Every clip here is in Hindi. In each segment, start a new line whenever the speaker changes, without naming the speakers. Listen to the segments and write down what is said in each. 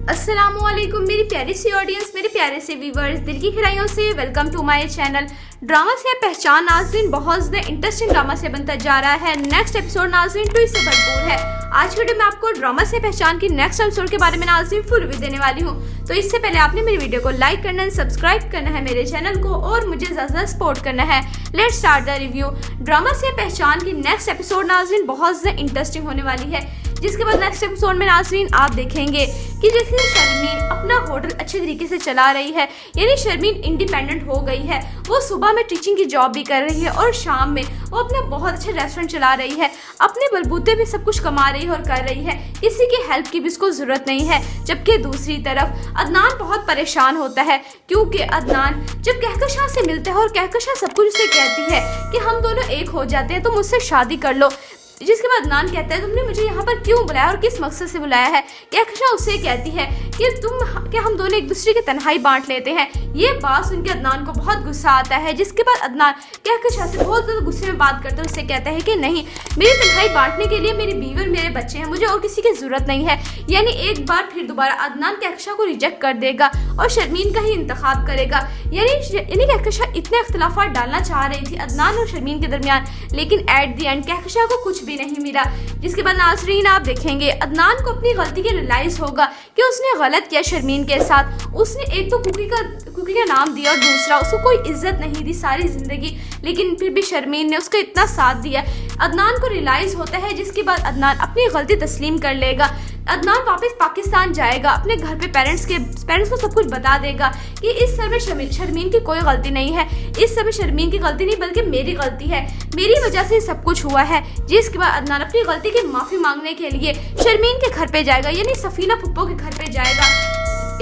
अस्सलामुअलैकुम मेरी प्यारी सी ऑडियंस, मेरे प्यारे से व्यूवर्स, दिल की गहराइयों से welcome to my channel. Drama से पहचान नाज़रीन बहुत ज़्यादा इंटरेस्टिंग ड्रामा से बनता जा रहा है। नेक्स्ट एपिसोड नाज़रीन ट्विस्ट से भरपूर है। आज की वीडियो में आपको ड्रामा से पहचान की नेक्स्ट एपिसोड के बारे में नाज़रीन फुल रिव्यू देने वाली हूँ। तो इससे पहले आपने मेरी वीडियो को लाइक करना है, सब्सक्राइब करना है मेरे चैनल को और मुझे ज़्यादा सपोर्ट करना है। Let's start the review. Drama से पहचान की नेक्स्ट एपिसोड नाज़रीन बहुत ज़्यादा इंटरेस्टिंग होने वाली है, जिसके बाद नेक्स्ट एपिसोड में नाज़रीन आप देखेंगे कि जैसे शर्मीन अपना होटल अच्छे तरीके से चला रही है, यानी शर्मीन इंडिपेंडेंट हो गई है। वो सुबह में टीचिंग की जॉब भी कर रही है और शाम में वो अपना बहुत अच्छे रेस्टोरेंट चला रही है, अपने बलबूते पे सब कुछ कमा रही है और कर रही है, किसी की हेल्प की भी उसको ज़रूरत नहीं है। जबकि दूसरी तरफ अदनान बहुत परेशान होता है, क्योंकि अदनान जब कहकशां से मिलता है और कहकशां सब कुछ उसे कहती है कि हम दोनों एक हो जाते हैं, तुम मुझसे शादी कर लो। जिसके बाद अदनान कहता है तुमने मुझे यहाँ पर क्यों बुलाया और किस मकसद से बुलाया है। कहकशां उससे कहती है कि हम दोनों एक दूसरे की तन्हाई बांट लेते हैं। ये बात सुनकर अदनान को बहुत गुस्सा आता है, जिसके बाद अदनान कहकशां से बहुत ज़्यादा गुस्से में बात करते हुए उससे कहता है कि नहीं, मेरी तन्हाई बांटने के लिए मेरी बीवी और मेरे बच्चे हैं, मुझे और किसी की ज़रूरत नहीं है। यानी एक बार फिर दोबारा अदनान कहकशां को रिजेक्ट कर देगा और शर्मीन का ही इंतखाब करेगा। यानी कहकशां इतने इख्तिलाफात डालना चाह रही थी अदनान और शर्मीन के दरमियान, लेकिन एट द एंड कहकशां को कुछ भी नहीं मिला। जिसके बाद नाज़रीन आप देखेंगे अदनान को अपनी गलती के रियलाइज़ होगा कि उसने गलत किया शर्मीन के साथ। उसने एक तो कुकी का नाम दिया और दूसरा उसको कोई इज्जत नहीं दी सारी ज़िंदगी, लेकिन फिर भी शर्मीन ने उसका इतना साथ दिया। अदनान को रियलाइज़ होता है, जिसके बाद अदनान अपनी गलती तस्लीम कर लेगा। अदनान वापस पाकिस्तान जाएगा, अपने घर पे पेरेंट्स को सब कुछ बता देगा कि इस समय शर्मीन की कोई गलती नहीं है, इस समय शर्मीन की गलती नहीं बल्कि मेरी गलती है, मेरी वजह से सब कुछ हुआ है। जिसके बाद अदनान अपनी गलती की माफ़ी मांगने के लिए शर्मीन के घर पे जाएगा, यानी सफीना पुप्पो के घर पे जाएगा।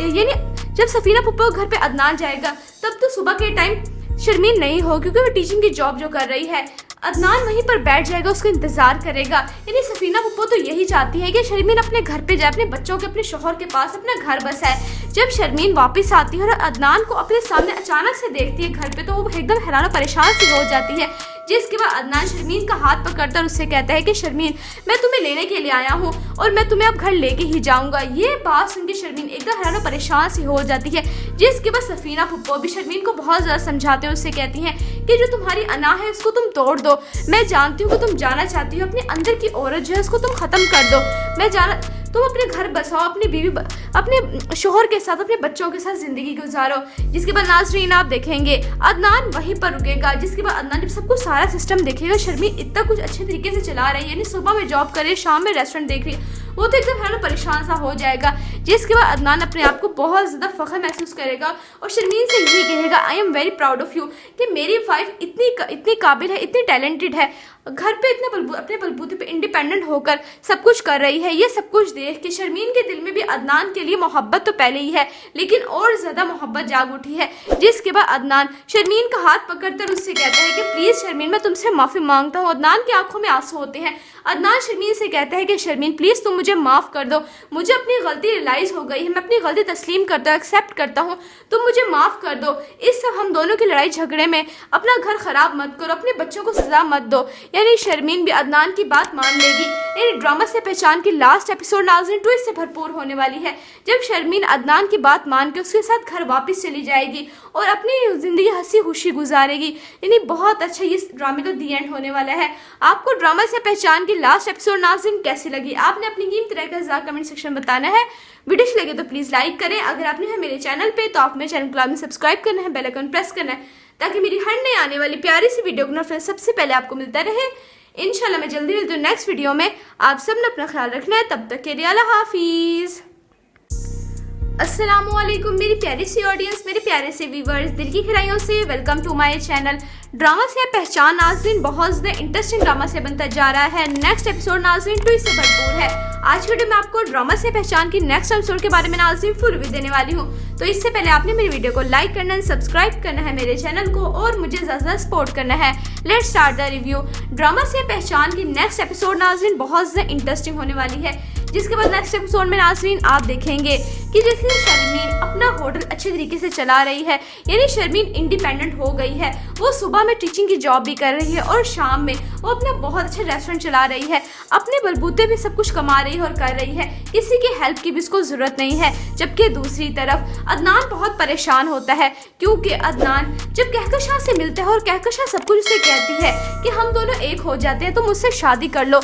यानी जब सफीना पुप्पो के घर पे अदनान जाएगा तब तो सुबह के टाइम शर्मीन नहीं हो, क्योंकि वो टीचिंग की जॉब जो कर रही है। अदनान वहीं पर बैठ जाएगा, उसका इंतजार करेगा। यानी सफीना पुप्पो तो यही चाहती है कि शर्मीन अपने घर पे जाए, अपने बच्चों के, अपने शोहर के पास अपना घर बसाए। जब शर्मीन वापस आती है और अदनान को अपने सामने अचानक से देखती है घर पे, तो वो एकदम हैरान और परेशान सी हो जाती है। जिसके बाद अदनान शर्मीन का हाथ पकड़ता और उससे कहता है कि शर्मीन, मैं तुम्हें लेने के लिए आया हूँ और मैं तुम्हें अब घर लेके ही जाऊँगा। ये बात सुन के शर्मीन एकदम हैरान और परेशान सी हो जाती है। जिसके बाद सफीना पुप्पो भी शर्मीन को बहुत ज़्यादा समझाते हैं, उससे कहती हैं कि जो तुम्हारी अना है उसको तुम तोड़ दो। मैं जानती हूँ कि तुम जाना चाहती हो, अपने अंदर की औरत जो है उसको तुम ख़त्म कर दो। तुम अपने घर बसाओ, अपनी बीवी, अपने शोहर के साथ, अपने बच्चों के साथ ज़िंदगी गुजारो। जिसके बाद नाज़रीन आप देखेंगे अदनान वहीं पर रुकेगा। जिसके बाद अदनान जब सब कुछ सारा सिस्टम देखेगा, शर्मीन इतना कुछ अच्छे तरीके से चला रही है, यानी सुबह में जॉब कर रही है, शाम में रेस्टोरेंट देख रही है, वो तो एकदम हैरान परेशान सा हो जाएगा। जिसके बाद अदनान अपने आप को बहुत ज़्यादा फ़ख्र महसूस करेगा और शर्मीन से यही कहेगा, I am very proud of you, कि मेरी वाइफ इतनी काबिल है, इतनी टैलेंटेड है, घर पे इतने अपने बलबूते पे इंडिपेंडेंट होकर सब कुछ कर रही है। ये सब कुछ देख के शर्मीन के दिल में भी अदनान के लिए मोहब्बत तो पहले ही है, लेकिन और ज़्यादा मोहब्बत जाग उठी है। जिसके बाद अदनान शर्मीन का हाथ पकड़कर उससे कहता है कि प्लीज़ शर्मीन, मैं तुमसे माफ़ी मांगता हूँ। अदनान की आंखों में आंसू होते हैं। अदनान शर्मीन से कहता है कि शर्मीन प्लीज़ तुम मुझे माफ़ कर दो, मुझे अपनी गलती रियलाइज़ हो गई है, मैं अपनी गलती तस्लीम करता हूँ, एक्सेप्ट करता हूँ, तुम मुझे माफ़ कर दो। इस सब हम दोनों की लड़ाई झगड़े में अपना घर ख़राब मत करो, अपने बच्चों को सज़ा मत दो। यानी शर्मीन भी अदनान की बात मान लेगी। यानी ड्रामा से पहचान की लास्ट एपिसोड नाज़रीन ट्विस्ट से भरपूर होने वाली है, जब शर्मीन अदनान की बात मान के उसके साथ घर वापस चली जाएगी और अपनी ज़िंदगी हंसी खुशी गुजारेगी। यानी बहुत अच्छा ये ड्रामे का दी एंड होने वाला है। आपको ड्रामा से पहचान की लास्ट एपिसोड नाज़रीन कैसी लगी? आपने अपनी कीमती राय का कमेंट सेक्शन में बताना है। वीडियो अच्छी लगे तो प्लीज़ लाइक करें। अगर आपने है मेरे चैनल पे तो आप मेरे चैनल को आपने सब्सक्राइब करना है, बेल आइकन प्रेस करना है, ताकि मेरी हर नई आने वाली प्यारी सी वीडियो का नोटिफिकेशन सबसे पहले आपको मिलता रहे। इंशाल्लाह मैं जल्दी मिलती हूँ नेक्स्ट वीडियो में। आप सब ने अपना ख्याल रखना है, तब तक के लिए अल्लाह हाफिज़। अस्सलामुअलैकुम मेरी प्यारी सी ऑडियंस, मेरे प्यारे से व्यूवर्स, दिल की गहराइयों से welcome to my channel. Drama से पहचान नाज़रीन बहुत ज़्यादा इंटरेस्टिंग ड्रामा से बनता जा रहा है। नेक्स्ट एपिसोड नाज़रीन ट्विस्ट से भरपूर है। आज की वीडियो में आपको ड्रामा से पहचान की नेक्स्ट एपिसोड के बारे में नाज़रीन फुल रिव्यू देने वाली हूँ। तो इससे पहले आपने मेरी वीडियो को लाइक करना है, सब्सक्राइब करना है मेरे चैनल को और मुझे ज़्यादा सपोर्ट करना है। Let's start the review. Drama से पहचान की नेक्स्ट एपिसोड नाज़रीन बहुत ज़्यादा इंटरेस्टिंग होने वाली है, जिसके बाद नेक्स्ट एपिसोड में नाज़रीन आप देखेंगे कि जैसे शर्मीन अपना होटल अच्छे तरीके से चला रही है, यानी शर्मीन इंडिपेंडेंट हो गई है। वो सुबह में टीचिंग की जॉब भी कर रही है और शाम में वो अपना बहुत अच्छे रेस्टोरेंट चला रही है, अपने बलबूते भी सब कुछ कमा रही है और कर रही है, किसी की हेल्प की भी उसको ज़रूरत नहीं है। जबकि दूसरी तरफ अदनान बहुत परेशान होता है, क्योंकि अदनान जब कहकशां से मिलता है और कहकशां सब कुछ उसे कहती है कि हम दोनों एक हो जाते हैं, तुम मुझसे शादी कर लो।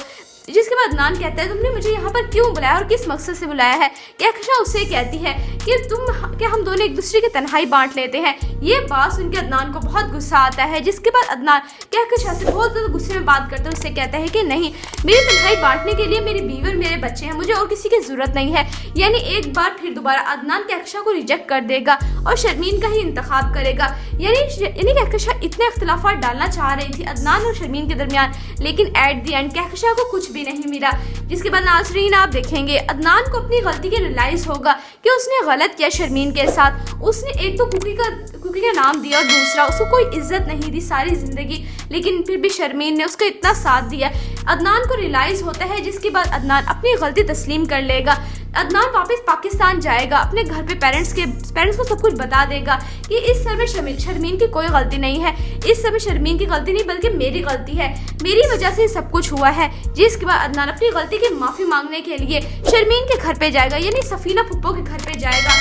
जिसके बाद अदनान कहता है तुमने मुझे यहाँ पर क्यों बुलाया और किस मकसद से बुलाया है। कहकशां उससे कहती है कि हम दोनों एक दूसरे की तन्हाई बांट लेते हैं। ये बात सुन के अदनान को बहुत गुस्सा आता है, जिसके बाद अदनान कहकशां से बहुत ज़्यादा गुस्से में बात करते हैं। उससे कहता है कि नहीं, मेरी तन्हाई बांटने के लिए मेरी बीवी और मेरे बच्चे हैं, मुझे और किसी की ज़रूरत नहीं है। यानी एक बार फिर दोबारा अदनान कहकशां को रिजेक्ट कर देगा और शर्मीन का ही इंतखाब करेगा। यानी कहकशां इतने इख्तिलाफात डालना चाह रही थी अदनान और शर्मीन के दरमियान, लेकिन एट द एंड कहकशां को कुछ भी नहीं मिला। जिसके बाद नाज़रीन आप देखेंगे अदनान को अपनी गलती के रियलाइज़ होगा कि उसने गलत किया शर्मीन के साथ। उसने एक तो कुकी का नाम दिया और दूसरा उसको कोई इज्जत नहीं दी सारी ज़िंदगी, लेकिन फिर भी शर्मीन ने उसका इतना साथ दिया। अदनान को रियलाइज़ होता है, जिसके बाद अदनान अपनी गलती तस्लीम कर लेगा। अदनान वापस पाकिस्तान जाएगा, अपने घर पे पेरेंट्स को सब कुछ बता देगा कि इस समय शर्मीन की कोई गलती नहीं है, इस समय शर्मीन की गलती नहीं बल्कि मेरी गलती है, मेरी वजह से सब कुछ हुआ है। जिसके बाद अदनान अपनी गलती की माफ़ी मांगने के लिए शर्मीन के घर पे जाएगा, यानी सफीना पुप्पो के घर पे जाएगा।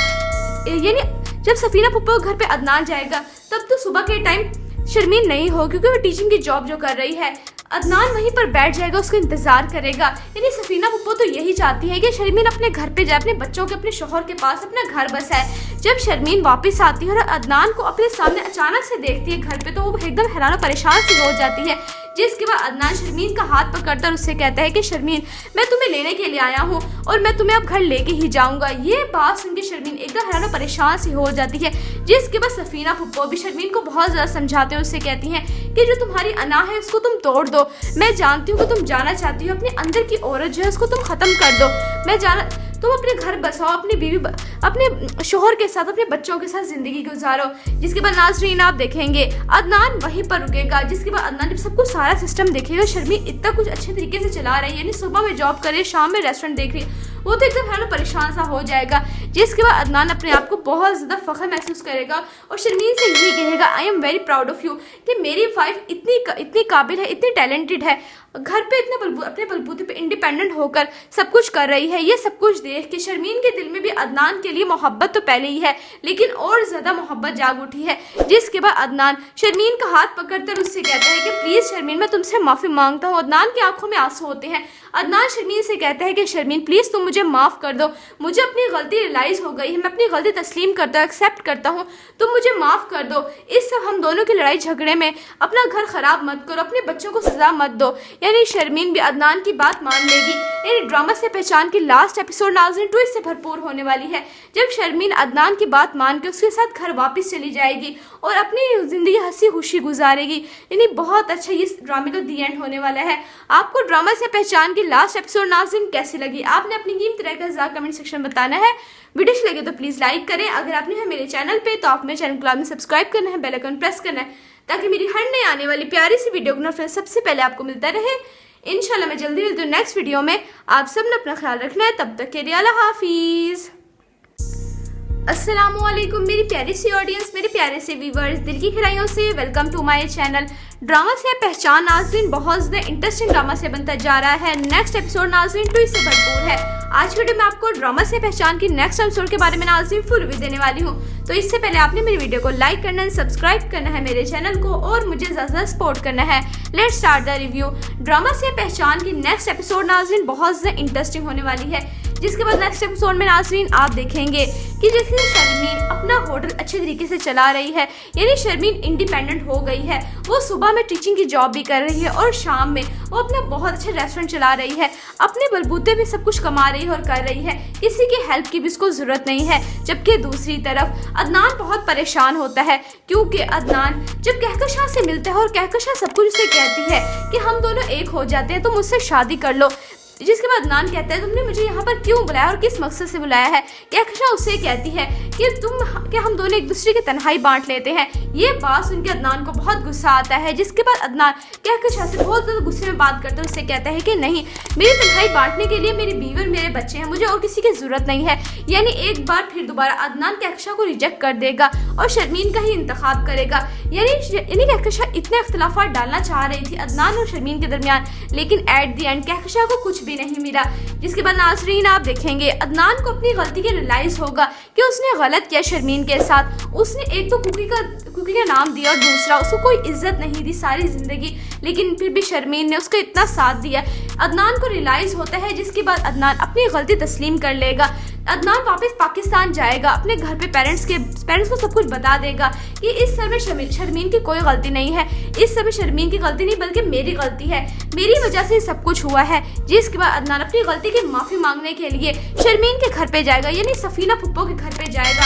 यानी जब सफीना पुप्पो के घर पे अदनान जाएगा तब तो सुबह के टाइम शर्मीन नहीं हो, क्योंकि वो टीचिंग की जॉब जो कर रही है। अदनान वहीं पर बैठ जाएगा, उसका इंतजार करेगा। यानी सफीना पुप्पो तो यही चाहती है कि शर्मीन अपने घर पे जाए, अपने बच्चों के अपने शोहर के पास अपना घर बसाए। जब शर्मीन वापस आती है और अदनान को अपने सामने अचानक से देखती है घर पे, तो वो एकदम हैरान और परेशान सी हो जाती है। जिसके बाद अदनान शर्मीन का हाथ पकड़ता और उससे कहता है कि शर्मीन, मैं तुम्हें लेने के लिए आया हूँ और मैं तुम्हें अब घर लेके ही जाऊँगा। ये बात सुन के शर्मीन एकदम हैरान और परेशान सी हो जाती है। जिसके बाद सफीना पुप्पो भी शर्मीन को बहुत ज़्यादा समझाते हैं, उससे कहती हैं कि जो तुम्हारी अना है उसको तुम तोड़ दो। मैं जानती हूँ कि तुम जाना चाहती हो, अपने अंदर की औरत जो है उसको तुम ख़त्म कर दो। तुम अपने घर बसाओ, अपनी बीवी अपने शोहर के साथ अपने बच्चों के साथ ज़िंदगी गुजारो। जिसके बाद नाज़रीन आप देखेंगे अदनान वहीं पर रुकेगा। जिसके बाद अदनान जब सब कुछ सारा सिस्टम देखेगा, शर्मीन इतना कुछ अच्छे तरीके से चला रही है, यानी सुबह में जॉब करे, शाम में रेस्टोरेंट देख रही है, वो तो एकदम हैरान परेशान सा हो जाएगा। जिसके बाद अदनान अपने आप को बहुत ज़्यादा फ़ख्र महसूस करेगा और शर्मीन से यही कहेगा, I am very proud of you, कि मेरी वाइफ इतनी काबिल है, इतनी टैलेंटेड है, घर पे अपने बलबूते पे इंडिपेंडेंट होकर सब कुछ कर रही है। ये सब कुछ देख के शर्मीन के दिल में भी अदनान के लिए मोहब्बत तो पहले ही है, लेकिन और ज़्यादा मोहब्बत जाग उठी है। जिसके बाद अदनान शर्मीन का हाथ पकड़कर उससे कहता है कि प्लीज़ शर्मीन, मैं तुमसे माफ़ी मांगता हूँ। अदनान की आंखों में आंसू होते हैं। अदनान शर्मीन से कहता है कि शर्मीन प्लीज़ तुम मुझे माफ़ कर दो, मुझे अपनी गलती रियलाइज़ हो गई है, मैं अपनी गलती तस्लीम करता हूँ, एक्सेप्ट करता हूँ, तुम मुझे माफ़ कर दो। इस सब हम दोनों की लड़ाई झगड़े में अपना घर ख़राब मत करो, अपने बच्चों को सज़ा मत दो। यानी शर्मीन भी अदनान की बात मान लेगी। यानी ड्रामा से पहचान की लास्ट एपिसोड नाज़रीन ट्विस्ट से भरपूर होने वाली है, जब शर्मीन अदनान की बात मान के उसके साथ घर वापस चली जाएगी और अपनी ज़िंदगी हंसी खुशी गुजारेगी। यानी बहुत अच्छा ये ड्रामे का दी एंड होने वाला है। आपको ड्रामा से पहचान की लास्ट एपिसोड नाज़रीन कैसी लगी, आपने अपनी कीमती राय का कमेंट सेक्शन बताना है। वीडियो अच्छी लगे तो प्लीज़ लाइक करें। अगर आपने है मेरे चैनल पे तो आप मेरे चैनल को लाजमी सब्सक्राइब करना है, बेल आइकन प्रेस करना है, ताकि मेरी हर नई आने वाली प्यारी सी वीडियो को नोटिफिकेशन सबसे पहले आपको मिलता रहे। इंशाल्लाह मैं जल्दी मिलती हूँ नेक्स्ट वीडियो में। आप सब ने अपना ख्याल रखना है, तब तक के लिए अल्लाह हाफिज़। अस्सलामुअलैकुम मेरी प्यारी सी ऑडियंस, मेरे प्यारे से व्यूवर्स, दिल की गहराइयों से welcome to my channel. Drama से पहचान नाज़रीन बहुत ज़्यादा इंटरेस्टिंग ड्रामा से बनता जा रहा है। नेक्स्ट एपिसोड नाज़रीन ट्विस्ट से भरपूर है। आज की वीडियो में आपको ड्रामा से पहचान की नेक्स्ट एपिसोड के बारे में नाज़रीन फुल रिव्यू देने वाली हूँ। तो इससे पहले आपने मेरी वीडियो को लाइक करना है, सब्सक्राइब करना है मेरे चैनल को और मुझे ज़्यादा सपोर्ट करना है। Let's start the review. Drama से पहचान की नेक्स्ट एपिसोड नाज़रीन बहुत ज़्यादा इंटरेस्टिंग होने वाली है। जिसके बाद नेक्स्ट एपिसोड में नाज़रीन आप देखेंगे कि जैसे शर्मीन अपना होटल अच्छे तरीके से चला रही है, यानी शर्मीन इंडिपेंडेंट हो गई है, वो सुबह में टीचिंग की जॉब भी कर रही है और शाम में वो अपना बहुत अच्छे रेस्टोरेंट चला रही है, अपने बलबूते भी सब कुछ कमा रही है और कर रही है, किसी की हेल्प की भी उसको ज़रूरत नहीं है। जबकि दूसरी तरफ अदनान बहुत परेशान होता है, क्योंकि अदनान जब कहकशां से मिलता है और कहकशां सब कुछ उसे कहती है कि हम दोनों एक हो जाते हैं, तुम मुझसे शादी कर लो। जिसके बाद अदनान कहता है तुमने मुझे यहाँ पर क्यों बुलाया और किस मकसद से बुलाया है। कहकशा उससे कहती है कि हम दोनों एक दूसरे की तन्हाई बांट लेते हैं। ये बात सुन के अदनान को बहुत गुस्सा आता है, जिसके बाद अदनान कहकशा से बहुत ज़्यादा गुस्से में बात करते हैं। उससे कहता है कि नहीं, मेरी तन्हाई बांटने के लिए मेरी बीवी और मेरे बच्चे हैं, मुझे और किसी की ज़रूरत नहीं है। यानी एक बार फिर दोबारा अदनान कहकशा को रिजेक्ट कर देगा और शर्मीन का ही इंतखाब करेगा। यानी कहकशा इतने इख्तिलाफात डालना चाह रही थी अदनान और शर्मीन के दरमियान, लेकिन एट द एंड कहकशा को कुछ भी नहीं मिला। जिसके बाद नाज़रीन आप देखेंगे अदनान को अपनी गलती के रियलाइज़ होगा कि उसने गलत किया शर्मीन के साथ। उसने एक तो कुकी का नाम दिया और दूसरा उसको कोई इज्जत नहीं दी सारी ज़िंदगी, लेकिन फिर भी शर्मीन ने उसका इतना साथ दिया। अदनान को रियलाइज़ होता है, जिसके बाद अदनान अपनी गलती तस्लीम कर लेगा। अदनान वापस पाकिस्तान जाएगा, अपने घर पे पेरेंट्स को सब कुछ बता देगा कि इस समय शर्मीन की कोई गलती नहीं है, इस समय शर्मीन की गलती नहीं बल्कि मेरी गलती है, मेरी वजह से सब कुछ हुआ है। जिसके बाद अदनान अपनी गलती की माफ़ी मांगने के लिए शर्मीन के घर पे जाएगा, यानी सफीना पुप्पो के घर पे जाएगा।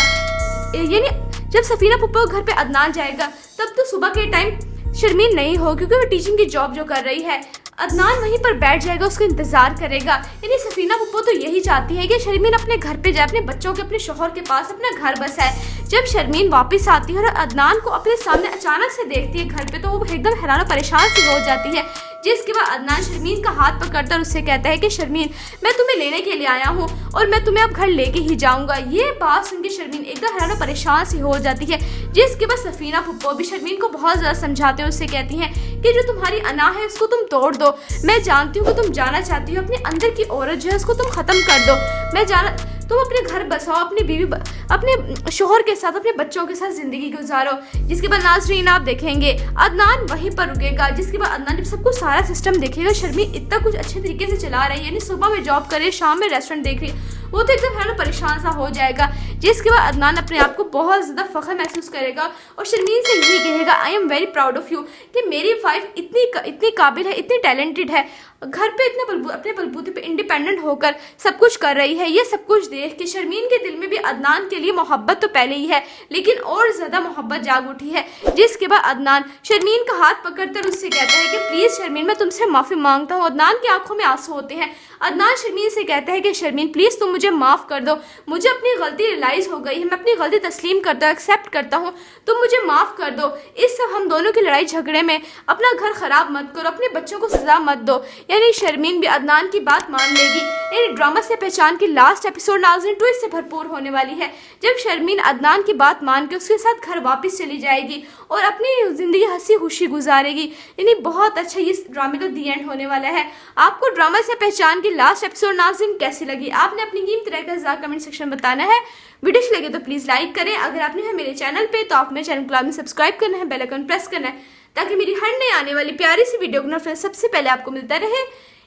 यानी जब सफीना पुप्पो के घर पे अदनान जाएगा तब तो सुबह के टाइम शर्मीन नहीं हो, क्योंकि वो टीचिंग की जॉब जो कर रही है। अदनान वहीं पर बैठ जाएगा, उसका इंतजार करेगा। यानी सफीना पुप्पो तो यही चाहती है कि शर्मीन अपने घर पे जाए, अपने बच्चों के, अपने शौहर के पास अपना घर बसाए। जब शर्मीन वापस आती है और अदनान को अपने सामने अचानक से देखती है घर पे, तो वो एकदम हैरान और परेशान सी हो जाती है। जिसके बाद अदनान शर्मीन का हाथ पकड़ता और उससे कहता है कि शर्मीन, मैं तुम्हें लेने के लिए आया हूँ और मैं तुम्हें अब घर लेके ही जाऊँगा। ये बात सुन के शर्मीन एकदम हैरान और परेशान सी हो जाती है। जिसके बाद सफीना पुप्पो भी शर्मीन को बहुत ज़्यादा समझाते हैं, उससे कहती हैं कि जो तुम्हारी अना है उसको तुम तोड़ दो। मैं जानती हूँ कि तुम जाना चाहती हो, अपने अंदर की औरत जो है उसको तुम ख़त्म कर दो। तुम अपने घर बसाओ, अपनी बीवी, अपने शोहर के साथ, अपने बच्चों के साथ ज़िंदगी गुजारो। जिसके बाद नाज़रीन आप देखेंगे अदनान वहीं पर रुकेगा। जिसके बाद अदनान जब सब कुछ सारा सिस्टम देखेगा, शर्मीन इतना कुछ अच्छे तरीके से चला रही है, यानी सुबह में जॉब करे, शाम में रेस्टोरेंट देख रही है, वो तो एकदम है परेशान सा हो जाएगा। जिसके बाद अदनान अपने आप को बहुत ज़्यादा फ़ख्र महसूस करेगा और शर्मीन से यही कहेगा, I am very proud of you, कि मेरी वाइफ इतनी काबिल है, इतनी टैलेंटेड है, घर पे अपने बलबूते पे इंडिपेंडेंट होकर सब कुछ कर रही है। ये सब कुछ देख के शर्मीन के दिल में भी अदनान के लिए मोहब्बत तो पहले ही है, लेकिन और ज़्यादा मोहब्बत जाग उठी है। जिसके बाद अदनान शर्मीन का हाथ पकड़कर उससे कहता है कि प्लीज़ शर्मीन, मैं तुमसे माफ़ी मांगता हूँ। अदनान की आंखों में आंसू होते हैं। अदनान शर्मीन से कहता है कि शर्मीन प्लीज़ तुम मुझे माफ़ कर दो, मुझे अपनी गलती रियलाइज़ हो गई है, मैं अपनी गलती तस्लीम करता हूँ, एक्सेप्ट करता हूँ, तुम मुझे माफ़ कर दो। इस सब हम दोनों की लड़ाई झगड़े में अपना घर ख़राब मत करो, अपने बच्चों को सज़ा मत दो। यानी शर्मीन भी अदनान की बात मान लेगी। यानी ड्रामा से पहचान की लास्ट एपिसोड नाज़रीन ट्विस्ट से भरपूर होने वाली है, जब शर्मीन अदनान की बात मान के उसके साथ घर वापस चली जाएगी और अपनी ज़िंदगी हंसी खुशी गुजारेगी। यानी बहुत अच्छा इस ड्रामे का दी एंड होने वाला है। आपको ड्रामा से पहचान की लास्ट एपिसोड नाज़रीन कैसी लगी, आपने अपनी कीमती राय का कमेंट सेक्शन में बताना है। वीडियो अच्छी लगे तो प्लीज़ लाइक करें। अगर आपने है मेरे चैनल पे तो आप मेरे चैनल को सब्सक्राइब करना है, बेल आइकन प्रेस करना है, ताकि मेरी हर नई आने वाली प्यारी सी वीडियो को सबसे पहले आपको मिलता रहे।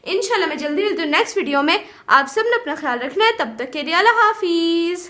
इंशाल्लाह मैं जल्दी मिलती हूँ नेक्स्ट वीडियो में। आप सब ने अपना ख्याल रखना है, तब तक के लिए अल्लाह हाफिज़।